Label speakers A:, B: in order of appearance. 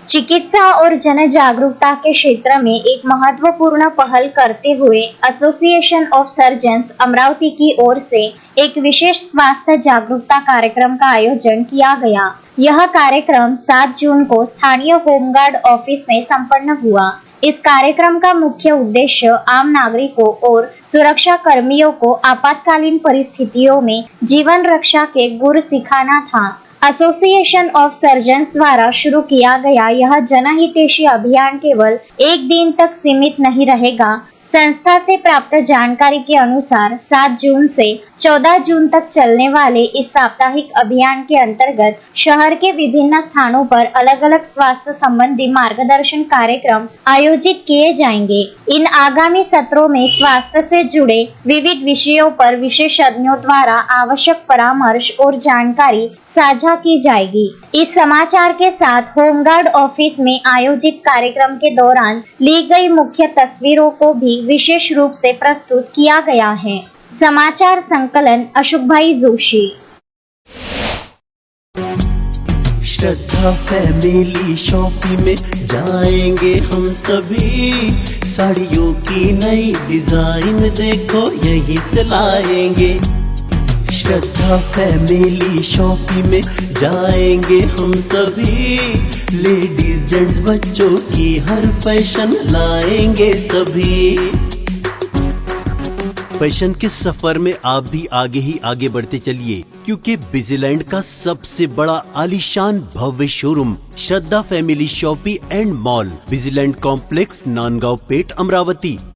A: चिकित्सा और जन जागरूकता के क्षेत्र में एक महत्वपूर्ण पहल करते हुए एसोसिएशन ऑफ सर्जन्स अमरावती की ओर से एक विशेष स्वास्थ्य जागरूकता कार्यक्रम का आयोजन किया गया। यह कार्यक्रम 7 जून को स्थानीय होमगार्ड ऑफिस में संपन्न हुआ। इस कार्यक्रम का मुख्य उद्देश्य आम नागरिकों और सुरक्षा कर्मियों को आपातकालीन परिस्थितियों में जीवन रक्षा के गुर सिखाना था। एसोसिएशन ऑफ सर्जन्स द्वारा शुरू किया गया यह जनहितैषी अभियान केवल एक दिन तक सीमित नहीं रहेगा। संस्था से प्राप्त जानकारी के अनुसार 7 जून से 14 जून तक चलने वाले इस साप्ताहिक अभियान के अंतर्गत शहर के विभिन्न स्थानों पर अलग अलग स्वास्थ्य संबंधी मार्गदर्शन कार्यक्रम आयोजित किए जाएंगे। इन आगामी सत्रों में स्वास्थ्य से जुड़े विविध विषयों पर विशेषज्ञों द्वारा आवश्यक परामर्श और जानकारी साझा की जाएगी। इस समाचार के साथ होमगार्ड ऑफिस में आयोजित कार्यक्रम के दौरान ली गई मुख्य तस्वीरों को भी विशेष रूप से प्रस्तुत किया गया है। समाचार संकलन अशोक भाई जोशी।
B: श्रद्धा फैमिली शॉपिंग में जाएंगे हम सभी, साड़ियों की नई डिजाइन देखो यहीं से लाएंगे। श्रद्धा फैमिली शॉपिंग में जाएंगे हम सभी, लेडीज जेंट्स बच्चों की हर फैशन लाएंगे सभी। फैशन के सफर में आप भी आगे ही आगे बढ़ते चलिए, क्योंकि बिजीलैंड का सबसे बड़ा आलीशान भव्य showroom Shraddha family shopping and mall, Busyland complex, Nandgaon Peth, Amravati.